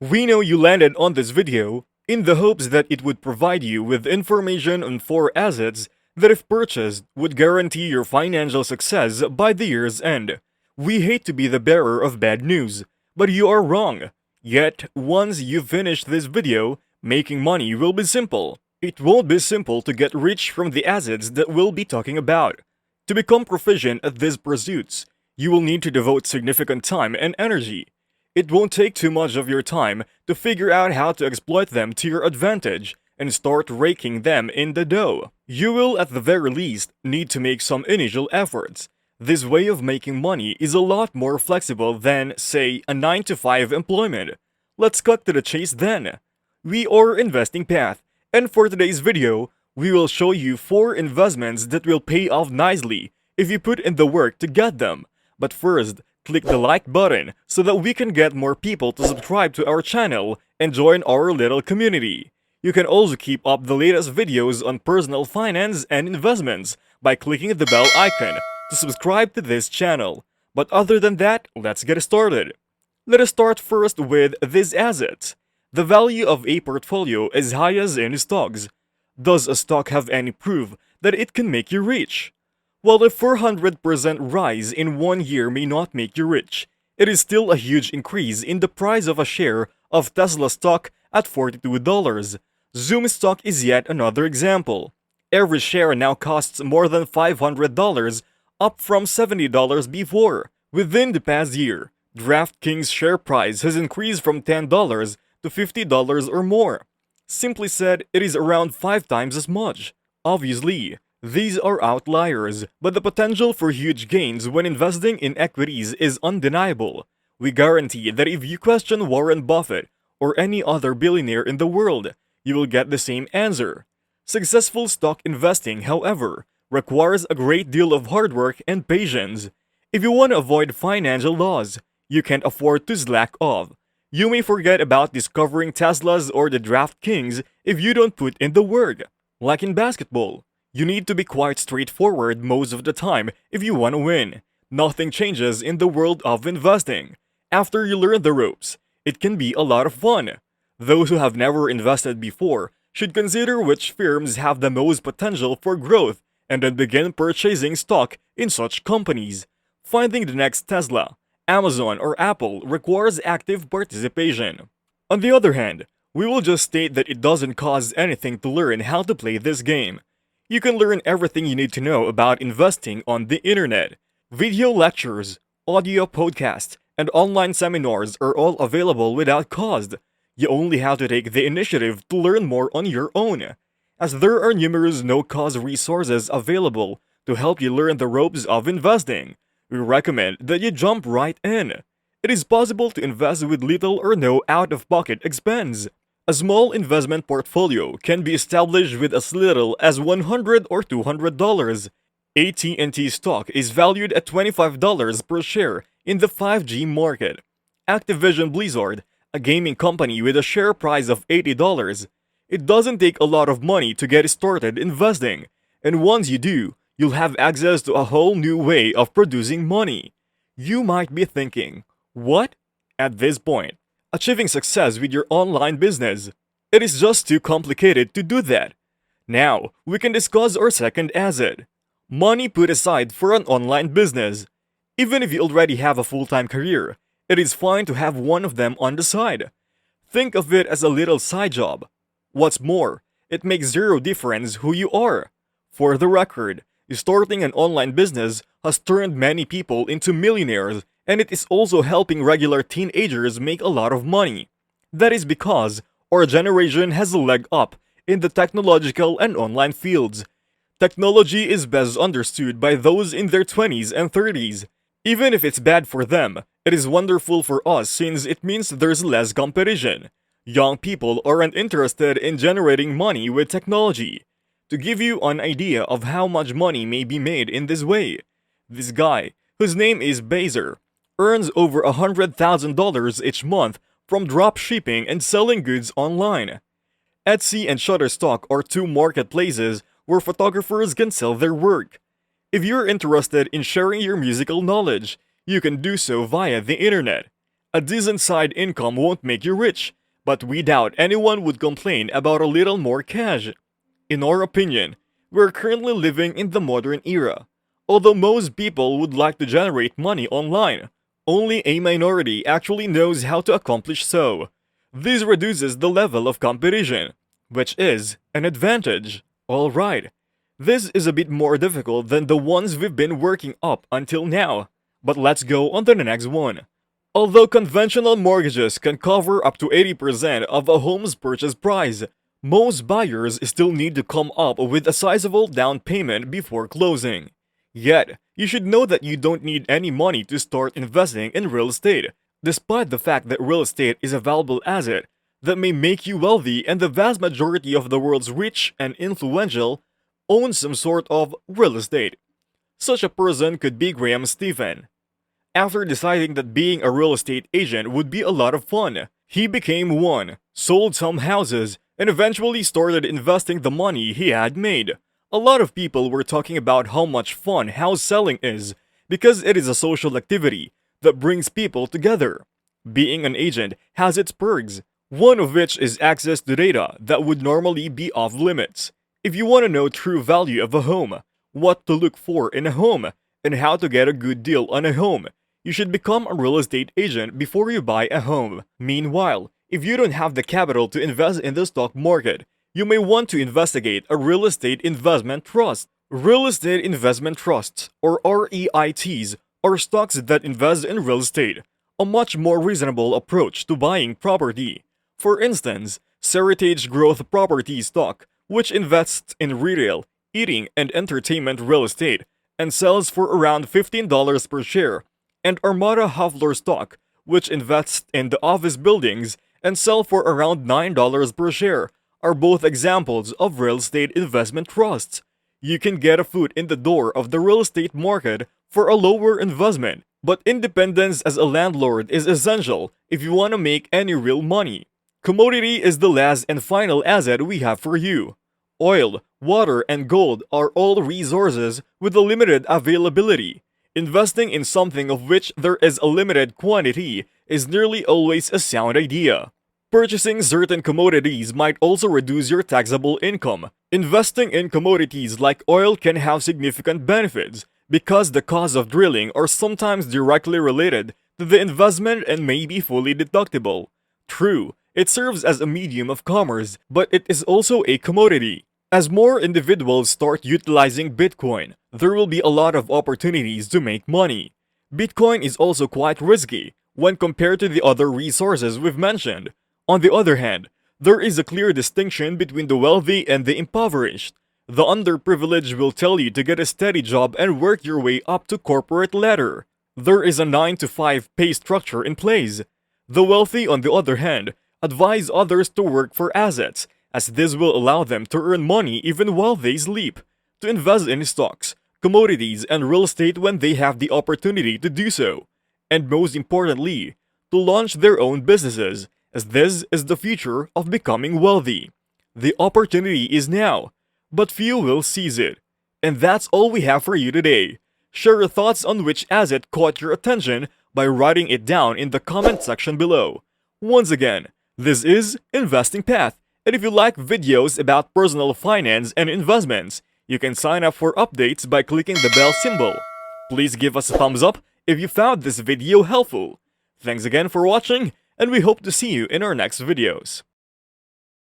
We know you landed on this video in the hopes that it would provide you with information on 4 assets that, if purchased, would guarantee your financial success by the year's end. We hate to be the bearer of bad news, but you are wrong. Yet, once you finish this video, making money will be simple. It won't be simple to get rich from the assets that we'll be talking about. To become proficient at these pursuits, you will need to devote significant time and energy. It won't take too much of your time to figure out how to exploit them to your advantage and start raking them in the dough. You will, at the very least, need to make some initial efforts. This way of making money is a lot more flexible than, say, a 9-to-5 employment. Let's cut to the chase then. We are Investing Path, and for today's video, we will show you 4 investments that will pay off nicely if you put in the work to get them. But first, click the like button so that we can get more people to subscribe to our channel and join our little community. You can also keep up the latest videos on personal finance and investments by clicking the bell icon to subscribe to this channel. But other than that, let's get started. Let us start first with these assets. The value of a portfolio is highest in stocks. Does a stock have any proof that it can make you rich? While a 400% rise in 1 year may not make you rich, it is still a huge increase in the price of a share of Tesla stock at $42. Zoom stock is yet another example. Every share now costs more than $500, up from $70 before. Within the past year, DraftKings share price has increased from $10 to $50 or more. Simply said, it is around 5 times as much. Obviously, these are outliers, but the potential for huge gains when investing in equities is undeniable. We guarantee that if you question Warren Buffett or any other billionaire in the world, you will get the same answer. Successful stock investing, however, requires a great deal of hard work and patience. If you want to avoid financial loss, you can't afford to slack off. You may forget about discovering Teslas or the DraftKings if you don't put in the work. Like in basketball, you need to be quite straightforward most of the time if you want to win. Nothing changes in the world of investing. After you learn the ropes, it can be a lot of fun. Those who have never invested before should consider which firms have the most potential for growth and then begin purchasing stock in such companies. Finding the next Tesla, Amazon, or Apple requires active participation. On the other hand, we will just state that it doesn't cost anything to learn how to play this game. You can learn everything you need to know about investing on the internet. Video lectures, audio podcasts, and online seminars are all available without cost. You only have to take the initiative to learn more on your own, as there are numerous no-cost resources available to help you learn the ropes of investing. We recommend that you jump right in. It is possible to invest with little or no out-of-pocket expense. A small investment portfolio can be established with as little as $100 or $200. AT&T stock is valued at $25 per share in the 5G market. Activision Blizzard, a gaming company with a share price of $80. It doesn't take a lot of money to get started investing, and once you do, you'll have access to a whole new way of producing money. You might be thinking, what? At this point, achieving success with your online business. It is just too complicated to do that. Now, we can discuss our second asset. Money put aside for an online business. Even if you already have a full-time career, it is fine to have one of them on the side. Think of it as a little side job. What's more, it makes zero difference who you are. For the record, starting an online business has turned many people into millionaires, and it is also helping regular teenagers make a lot of money. That is because our generation has a leg up in the technological and online fields. Technology is best understood by those in their 20s and 30s. Even if it's bad for them, it is wonderful for us since it means there's less competition. Young people aren't interested in generating money with technology. To give you an idea of how much money may be made in this way, this guy, whose name is Baser, earns over $100,000 each month from drop shipping and selling goods online. Etsy and Shutterstock are 2 marketplaces where photographers can sell their work. If you're interested in sharing your musical knowledge, you can do so via the internet. A decent side income won't make you rich, but we doubt anyone would complain about a little more cash. In our opinion, we're currently living in the modern era. Although most people would like to generate money online, only a minority actually knows how to accomplish so. This reduces the level of competition, which is an advantage. Alright, this is a bit more difficult than the ones we've been working up until now, but let's go on to the next one. Although conventional mortgages can cover up to 80% of a home's purchase price, most buyers still need to come up with a sizable down payment before closing. Yet, you should know that you don't need any money to start investing in real estate, despite the fact that real estate is a valuable asset that may make you wealthy, and the vast majority of the world's rich and influential own some sort of real estate. Such a person could be Graham Stephan. After deciding that being a real estate agent would be a lot of fun, he became one, sold some houses, and eventually started investing the money he had made. A lot of people were talking about how much fun house selling is because it is a social activity that brings people together. Being an agent has its perks, one of which is access to data that would normally be off limits. If you want to know true value of a home, what to look for in a home, and how to get a good deal on a home, you should become a real estate agent before you buy a home. Meanwhile, if you don't have the capital to invest in the stock market, you may want to investigate a real estate investment trust. Real estate investment trusts, or REITs, are stocks that invest in real estate, a much more reasonable approach to buying property. For instance, Seritage Growth Property Stock, which invests in retail, eating, and entertainment real estate, and sells for around $15 per share, and Armada Hoffler Stock, which invests in the office buildings and sell for around $9 per share, are both examples of real estate investment trusts. You can get a foot in the door of the real estate market for a lower investment, but independence as a landlord is essential if you want to make any real money. Commodity is the last and final asset we have for you. Oil, water, and gold are all resources with a limited availability. Investing in something of which there is a limited quantity is nearly always a sound idea. Purchasing certain commodities might also reduce your taxable income. Investing in commodities like oil can have significant benefits because the costs of drilling are sometimes directly related to the investment and may be fully deductible. True, it serves as a medium of commerce, but it is also a commodity. As more individuals start utilizing Bitcoin, there will be a lot of opportunities to make money. Bitcoin is also quite risky when compared to the other resources we've mentioned. On the other hand, there is a clear distinction between the wealthy and the impoverished. The underprivileged will tell you to get a steady job and work your way up to corporate ladder. There is a 9-to-5 pay structure in place. The wealthy, on the other hand, advise others to work for assets, as this will allow them to earn money even while they sleep, to invest in stocks, commodities, and real estate when they have the opportunity to do so, and most importantly, to launch their own businesses, as this is the future of becoming wealthy. The opportunity is now, but few will seize it. And that's all we have for you today. Share your thoughts on which asset caught your attention by writing it down in the comment section below. Once again, this is Investing Path, and if you like videos about personal finance and investments, you can sign up for updates by clicking the bell symbol. Please give us a thumbs up if you found this video helpful. Thanks again for watching, and we hope to see you in our next videos.